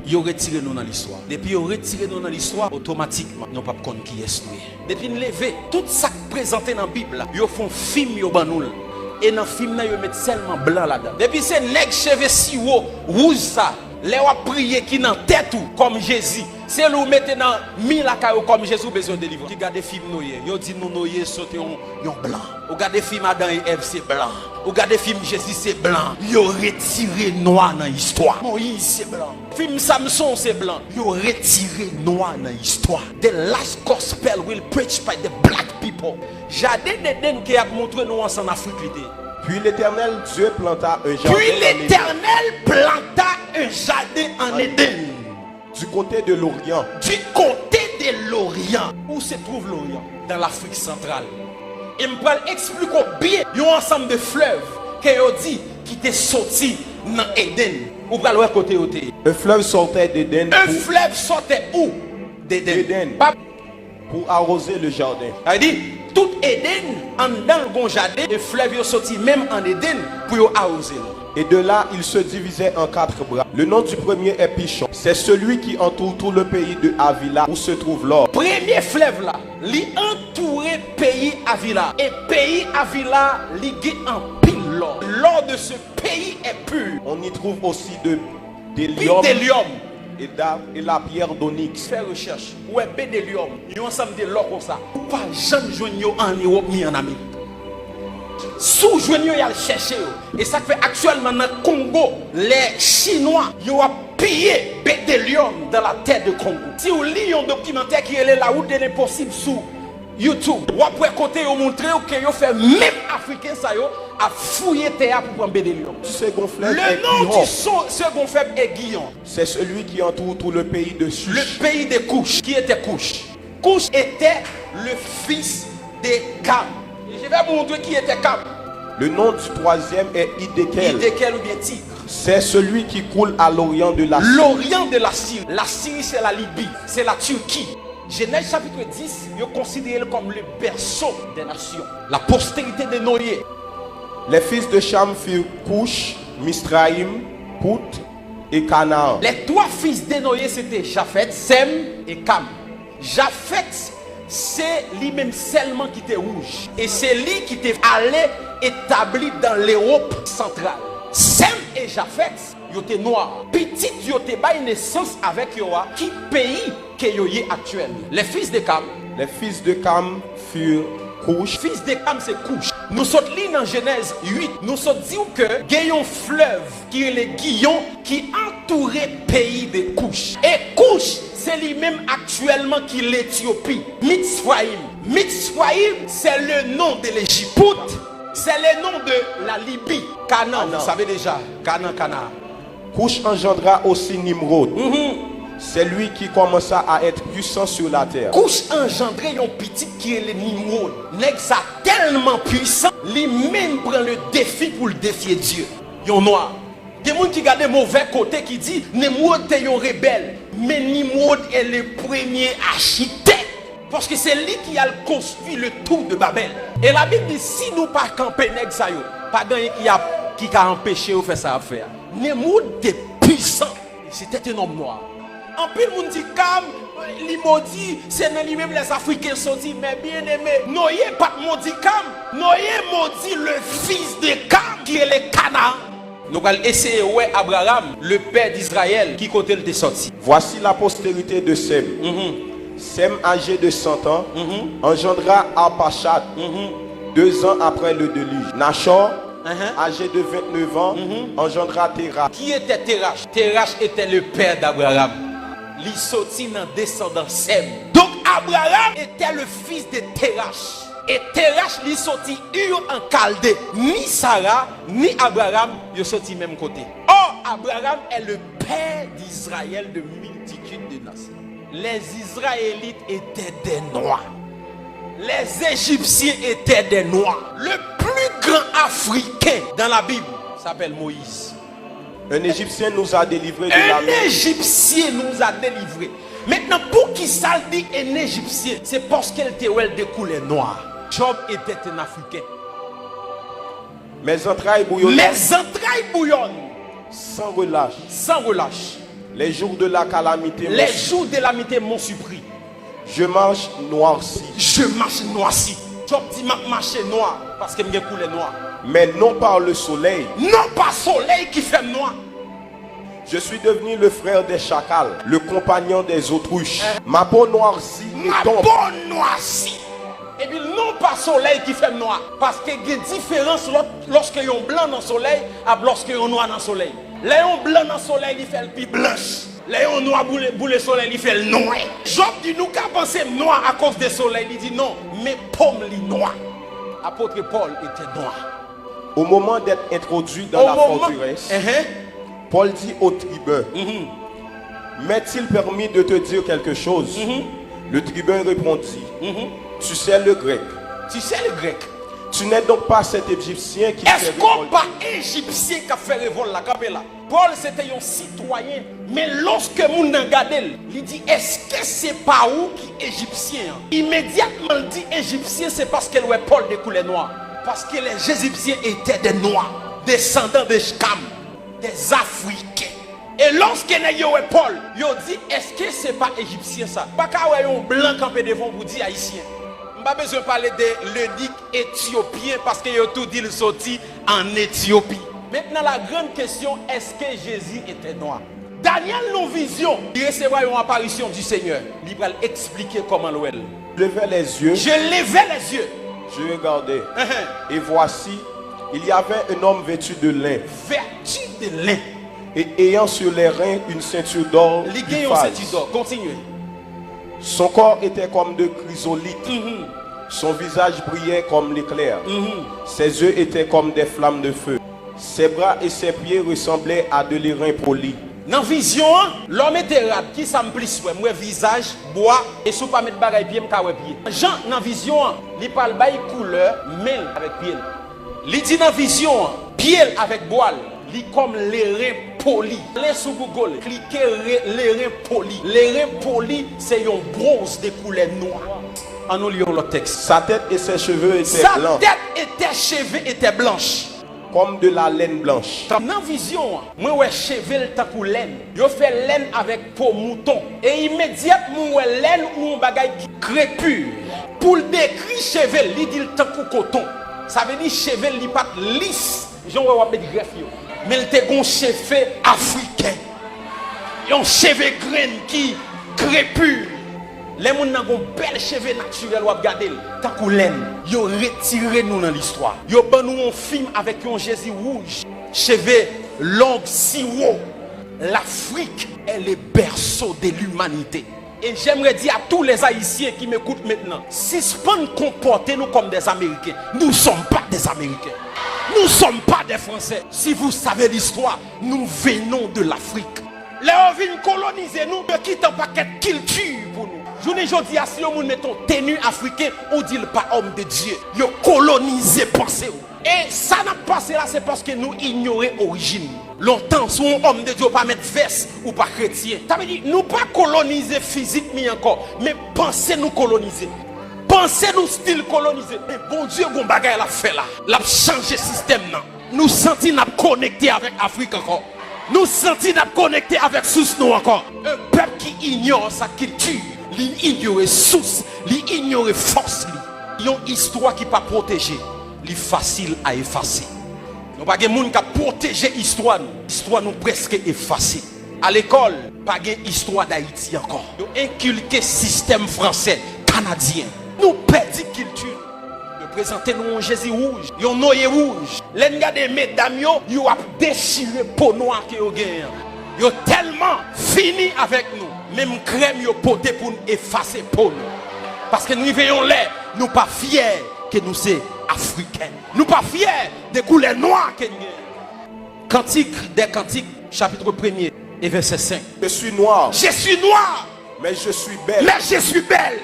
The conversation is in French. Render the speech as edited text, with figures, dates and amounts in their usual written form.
ils ont retiré nous dans l'histoire. Depuis ils ont retiré nous dans l'histoire, automatiquement, nous ne pouvons pas connaître qui est nous. Depuis nous lever, tout ça présenté dans la Bible, ils font film, ils ont et dans le film, ils mettent seulement blanc là-dedans. Depuis c'est nèg cheveux si haut, rouge ça. Les wa prier qui dans tête ou comme Jésus. C'est nous mettez dans mille caillou comme Jésus besoin de délivrer. Qui regarde film noyer, yo dit nous noyer sauter yon blanc. Ou regarde film Adam et Ève c'est blanc. Ou regarde film Jésus c'est blanc. Yo retiré noir dans l'histoire. Moïse c'est blanc. Film Samson c'est blanc. Yo retiré noir dans l'histoire. The last gospel will preach by the black people. Jardin d'Éden qui a montré nous en Afrique. Puis l'Éternel Dieu planta un jardin. Puis l'Éternel planta un jardin en Éden. Du côté de l'Orient. Du côté de l'Orient. Où se trouve l'Orient? Dans l'Afrique centrale. Et je vais expliquer bien. Il y a un ensemble de fleuves qui ont dit qui étaient sortis dans Éden. Où va le côté où un fleuve sortait d'Éden. Un fleuve sortait où? D'Éden. Pour arroser le jardin. Ça dit tout Éden en dans le bon jardin, le fleuve est sorti même en Éden pour arroser. Et de là, il se divisait en 4 bras. Le nom du premier est Pichon. C'est celui qui entoure tout le pays de Havila où se trouve l'or. Premier fleuve là, il entourait pays Havila. Et pays Havila, il en pile l'or. L'or de ce pays est pur. On y trouve aussi des liums. Et la pierre d'onyx. Fais recherche. Où est bédélium? Il y a ensemble de l'or comme ça. Pas jamais joindre en Europe ni en Amérique. Sous joindre il y a le chercher. Et ça fait actuellement dans le Congo, les Chinois, ils ont pillé bédélium dans la terre de Congo. Si vous lisez un documentaire qui est là où il est possible sous YouTube, ou après côté vous montrer que vous fait même africain ça yo à fouiller terre pour prendre bédélium. Le nom du second fleuve est Guillon. C'est celui qui entoure tout le pays de Cush. Le pays de Cush. Qui était Cush? Cush était le fils de Cam. Et je vais vous montrer qui était Cam. Le nom du troisième est Hiddekel. Hiddekel ou bien Tigre. C'est celui qui coule à l'orient de la Syrie. L'orient de la Syrie. La Syrie c'est la Libye, c'est la Turquie. Genèse chapitre 10, il est considéré comme le berceau des nations. La postérité de Noé. Les fils de Cham furent Cush, Misraïm, Pout et Canaan. Les 3 fils de Noé c'était Japhet, Sem et Cam. Japhet, c'est lui-même seulement qui était rouge. Et c'est lui qui était allé établi dans l'Europe centrale. Sem et Japhet, ils étaient noirs. Petit, ils étaient bail naissance avec Yoa. Qui pays que Yoye actuel? Les fils de Cam. Les fils de Cam furent Cush. Fils de Cam, c'est Cush. Nous sommes là dans Genèse 8. Nous sommes dit que il y a un fleuve qui est le Guillon qui entourait le pays de Cush. Et Cush, c'est lui-même actuellement qui est l'Éthiopie. Mitzrayim. Mitzrayim, c'est le nom de l'Égypte. Pout, c'est le nom de la Libye. Canaan, vous savez déjà. Canaan. Cush engendra aussi Nimrod. C'est lui qui commença à être puissant sur la terre. Cush engendré un petit qui est le Nimrod. Nex a tellement puissant, lui-même prend le défi pour le défier Dieu. Yon noir. Des gens qui regardent mauvais côté qui dit Nimrod est un rebelle. Mais Nimrod est le premier architecte. Parce que c'est lui qui a construit le tour de Babel. Et la Bible dit si nous pas camper Nex a yo, pas gagné qui a empêché de faire ça à faire. Nimrod est puissant. C'était un homme noir. En plus, on dit Cam, il maudit, c'est dans lui-même les Africains sont dit, mais bien aimé, Noé pas maudit Cam, Noé maudit le fils de Cam qui est le Canaan. Nous allons essayer ouais Abraham, le père d'Israël, qui côté il est sorti. Voici la postérité de Sem. Sem, âgé de 100 ans, engendra Arpachad 2 ans après le déluge. Nachor, âgé de 29 ans, engendra Terach. Qui était Terach? Terach était le père d'Abraham. Il sortit dans descendance Sem. Donc Abraham était le fils de Terach. Et Terach lui sorti Ur en Chaldée. Ni Sarah, ni Abraham, ils sorti même côté. Or, Abraham est le père d'Israël de multitude de nations. Les Israélites étaient des noirs. Les Égyptiens étaient des noirs. Le plus grand Africain dans la Bible s'appelle Moïse. Un Égyptien nous a délivrés de la main. Un Égyptien nous a délivrés. Maintenant, pour qui ça dit un Égyptien, c'est parce qu'elle était de couleur noire. Job était un Africain. Mes entrailles bouillonnent. Mes entrailles bouillonnent. Sans relâche. Sans relâche. Les jours de la calamité. Les jours de la calamité m'ont surpris. Je marche noirci. Je marche noirci. Je dis marcher noir parce que je coulé noir. Mais non par le soleil. Non pas soleil qui fait noir. Je suis devenu le frère des chacals, le compagnon des autruches. Ma peau noircie Ma tombe. peau noircie. Et puis non pas soleil qui fait noir. Parce qu'il y a une différence lorsque y a un blanc dans le soleil et lorsque y a un noir dans le soleil. Les blanc dans le soleil, il fait le plus blanche. Les noir pour le soleil, il fait le noir. Job dit nous qu'à penser noir à cause du soleil. Il dit non, mais pomme li noir. Apôtre Paul était noir. Au moment d'être introduit dans la forteresse, Paul dit au tribun, m'est-il permis de te dire quelque chose? Le tribun répondit, tu sais le grec. Tu sais le grec. Tu n'es donc pas cet Égyptien qui Est-ce qu'on pas Égyptien qui a fait révolte là, là? Paul c'était un citoyen, mais lorsque moun nan gade, il dit est-ce que c'est pas où qui Égyptien? Immédiatement il dit Égyptien, c'est parce que ouais Paul de couleur noire. Parce que les Égyptiens étaient des noirs, descendants de Sham, des Africains. Et lorsque Paul, il dit est-ce que c'est pas Égyptien ça? Pas qu'à un blanc campé devant vous dire haïtien. Pas besoin de parler de l'eunuque éthiopien parce qu'il a tout dit le sorti en Éthiopie. Maintenant la grande question, est-ce que Jésus était noir? Daniel non vision, il recevra une apparition du Seigneur. Il va expliquer comment l'ouel. Je levais les yeux. Je levais les yeux. Je regardais. Et voici, il y avait un homme vêtu de lin. Vêtu de lin. Et ayant sur les reins une ceinture d'or. Continuez. Son corps était comme de chrysolite. Son visage brillait comme l'éclair. Ses yeux étaient comme des flammes de feu. Ses bras et ses pieds ressemblaient à de l'airain poli. Dans la vision, l'homme était rap qui s'emplisse, moi visage, bois, et si vous pas mettre bagaille pied, m'ka pied. Jean, dans la vision, il parle de couleur, mêle avec pied. Il dit dans la vision, pied avec bois, il comme l'airain poli. Allez sur Google, cliquez l'airain poli. L'airain poli, c'est un bronze de couleur noire. En nous lisons le texte. Sa tête et ses cheveux étaient blancs. Sa tête et ses cheveux étaient blanches. Comme de la laine blanche. Dans la vision, moi ouais cheveux tant que laine. Yo fait laine avec peau mouton. Et immédiatement ouais laine ou un bagage crépus. Pour décrire cheveux, il dit tant que coton. Ça veut dire cheveux li pas lisse. J'en ouais mettre greffe yo. Mais il te gon cheveux africain. Yon cheveux grain qui crépus. Les gens qui ont bel cheveux naturel ou regarder tant que laine, ils ont retiré nous dans l'histoire. Ils ont nous un film avec un Jésus rouge, cheveux longs si haut. L'Afrique est le berceau de l'humanité. Et j'aimerais dire à tous les Haïtiens qui m'écoutent maintenant, si ce pas nous comporter nous comme des Américains, nous ne sommes pas des Américains. Nous ne sommes pas des Français. Si vous savez l'histoire, nous venons de l'Afrique. Les gens viennent coloniser nous, ils quittent un paquet de culture pour nous. Je ne dis pas si nous mettons tenue africaine, on dit pas homme de Dieu. Ils ont colonisé pensée. Et ça n'a pas passé là, c'est parce que nous ignorons l'origine. Longtemps, si un homme de Dieu pas mettre veste ou pas chrétien. Ça veut dire nous pas coloniser physiquement encore, mais penser nous coloniser. Pensez nous style colonisé. Mais bon Dieu, bon bagay la fait là. La changé le système. Nous sentons nous connectés avec l'Afrique encore. Nous sentons nous connectés avec source nous encore. Un peuple qui ignore sa culture, il ignore source, il ignore force. Il y a une histoire qui n'est pas protégée. Il est facile à effacer. Nous n'avons pas de monde qui a protégé l'histoire. L'histoire nous presque effacée. À l'école, pas de histoire d'Haïti encore. Nous inculqué le système français, canadien. Nous perdons culture. Nous présentons un Jésus rouge, un noyer rouge. Les gars des mesdames, ils ont déchiré peau noire que vous avez. Ils ont tellement fini avec nous. Même crème, ils ont porté pour nous effacer peau nous. Parce que nous vivons là, nous ne sommes pas fiers que nous sommes africains. Nous ne sommes pas fiers des couleurs noires que nous avons. Cantique des Cantiques, chapitre 1er et verset 5. Je suis noir. Je suis noir. Mais je suis belle. Mais je suis belle.